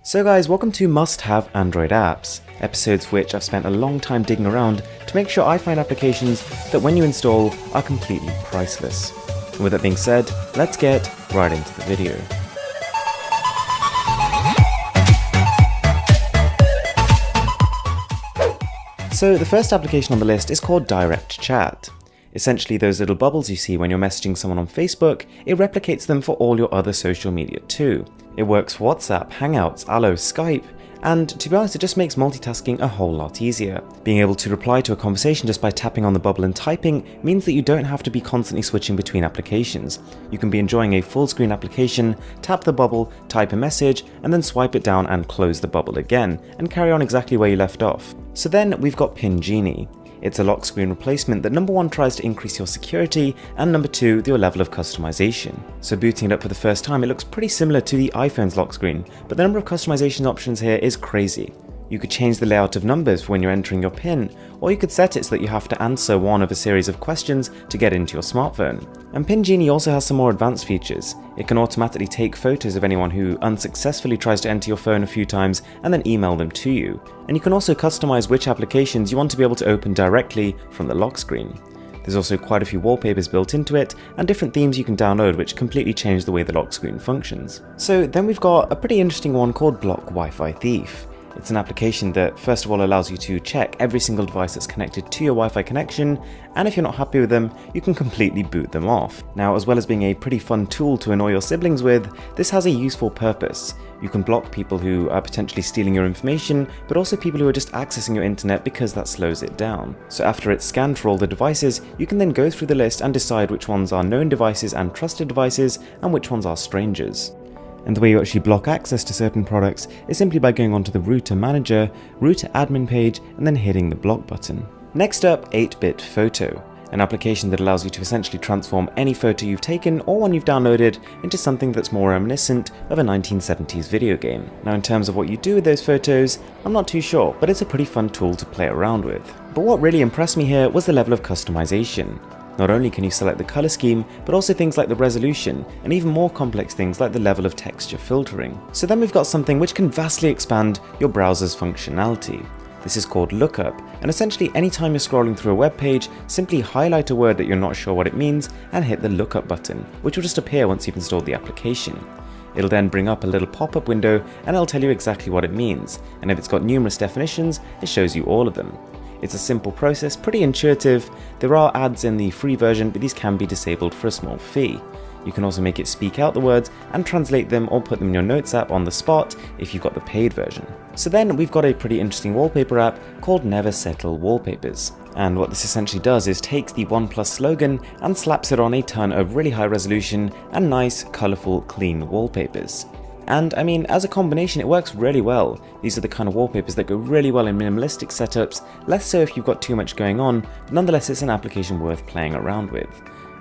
So guys, welcome to Must-Have Android Apps, episodes for which I've spent a long time digging around to make sure I find applications that when you install are completely priceless. And with that being said, let's get right into the video. So the first application on the list is called Direct Chat. Essentially those little bubbles you see when you're messaging someone on Facebook, it replicates them for all your other social media too. It works for WhatsApp, Hangouts, Allo, Skype, and to be honest it just makes multitasking a whole lot easier. Being able to reply to a conversation just by tapping on the bubble and typing means that you don't have to be constantly switching between applications. You can be enjoying a full screen application, tap the bubble, type a message, and then swipe it down and close the bubble again, and carry on exactly where you left off. So then we've got Pin Genie. It's a lock screen replacement that number one tries to increase your security and number two your level of customization. So booting it up for the first time it looks pretty similar to the iPhone's lock screen, but the number of customization options here is crazy. You could change the layout of numbers for when you're entering your PIN, or you could set it so that you have to answer one of a series of questions to get into your smartphone. And Pin Genie also has some more advanced features. It can automatically take photos of anyone who unsuccessfully tries to enter your phone a few times and then email them to you. And you can also customize which applications you want to be able to open directly from the lock screen. There's also quite a few wallpapers built into it and different themes you can download which completely change the way the lock screen functions. So then we've got a pretty interesting one called Block Wi-Fi Thief. It's an application that first of all allows you to check every single device that's connected to your Wi-Fi connection, and if you're not happy with them, you can completely boot them off. Now, as well as being a pretty fun tool to annoy your siblings with, this has a useful purpose. You can block people who are potentially stealing your information, but also people who are just accessing your internet because that slows it down. So after it's scanned for all the devices, you can then go through the list and decide which ones are known devices and trusted devices, and which ones are strangers. And the way you actually block access to certain products is simply by going onto the Router Manager, Router Admin page, and then hitting the block button. Next up, 8-Bit Photo, an application that allows you to essentially transform any photo you've taken or one you've downloaded into something that's more reminiscent of a 1970s video game. Now in terms of what you do with those photos, I'm not too sure, but it's a pretty fun tool to play around with. But what really impressed me here was the level of customization. Not only can you select the color scheme, but also things like the resolution, and even more complex things like the level of texture filtering. So then we've got something which can vastly expand your browser's functionality. This is called Lookup, and essentially anytime you're scrolling through a web page, simply highlight a word that you're not sure what it means and hit the Lookup button, which will just appear once you've installed the application. It'll then bring up a little pop-up window and it'll tell you exactly what it means, and if it's got numerous definitions, it shows you all of them. It's a simple process, pretty intuitive. There are ads in the free version, but these can be disabled for a small fee. You can also make it speak out the words and translate them or put them in your Notes app on the spot if you've got the paid version. So then we've got a pretty interesting wallpaper app called Never Settle Wallpapers. And what this essentially does is takes the OnePlus slogan and slaps it on a ton of really high resolution and nice, colourful, clean wallpapers. And I mean, as a combination, it works really well. These are the kind of wallpapers that go really well in minimalistic setups, less so if you've got too much going on, but nonetheless it's an application worth playing around with.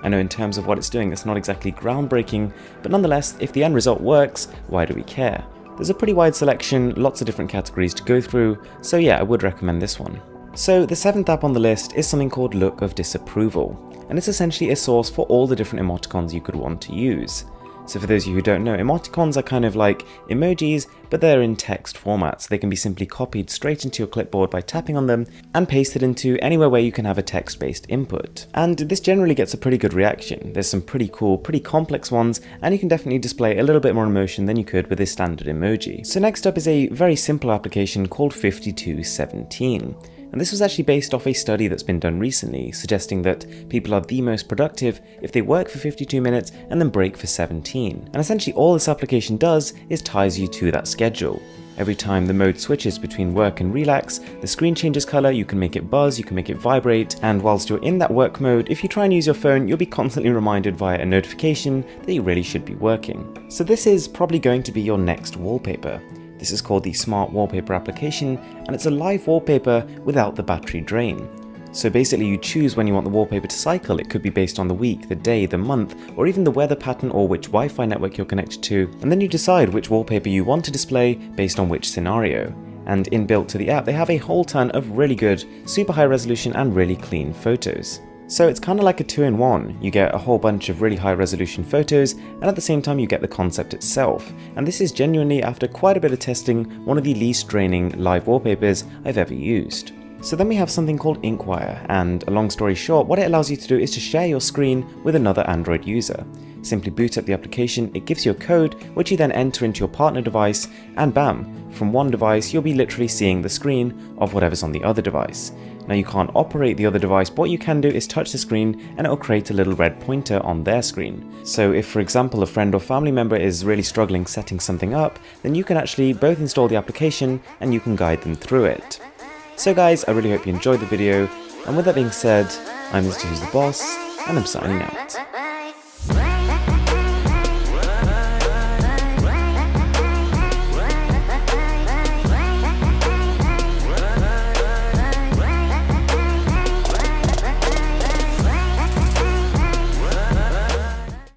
I know in terms of what it's doing, it's not exactly groundbreaking, but nonetheless, if the end result works, why do we care? There's a pretty wide selection, lots of different categories to go through, so yeah, I would recommend this one. So the 7th app on the list is something called Look of Disapproval, and it's essentially a source for all the different emoticons you could want to use. So for those of you who don't know, emoticons are kind of like emojis, but they're in text format, so they can be simply copied straight into your clipboard by tapping on them and pasted into anywhere where you can have a text-based input. And this generally gets a pretty good reaction. There's some pretty cool, pretty complex ones, and you can definitely display a little bit more emotion than you could with a standard emoji. So next up is a very simple application called 5217. And this was actually based off a study that's been done recently, suggesting that people are the most productive if they work for 52 minutes and then break for 17. And essentially all this application does is ties you to that schedule. Every time the mode switches between work and relax, the screen changes color, you can make it buzz, you can make it vibrate, and whilst you're in that work mode, if you try and use your phone, you'll be constantly reminded via a notification that you really should be working. So this is probably going to be your next wallpaper. This is called the Smart Wallpaper application, and it's a live wallpaper without the battery drain. So basically you choose when you want the wallpaper to cycle. It could be based on the week, the day, the month, or even the weather pattern or which Wi-Fi network you're connected to, and then you decide which wallpaper you want to display based on which scenario. And inbuilt to the app, they have a whole ton of really good, super high resolution and really clean photos. So it's kind of like a 2-in-1. You get a whole bunch of really high resolution photos, and at the same time you get the concept itself. And this is genuinely, after quite a bit of testing, one of the least draining live wallpapers I've ever used. So then we have something called Inkwire, and a long story short, what it allows you to do is to share your screen with another Android user. Simply boot up the application, it gives you a code which you then enter into your partner device, and bam, from one device you'll be literally seeing the screen of whatever's on the other device. Now you can't operate the other device, but what you can do is touch the screen and it will create a little red pointer on their screen. So if, for example, a friend or family member is really struggling setting something up, then you can actually both install the application and you can guide them through it. So guys, I really hope you enjoyed the video, and with that being said, I'm Mr. Who's the Boss, and I'm signing out.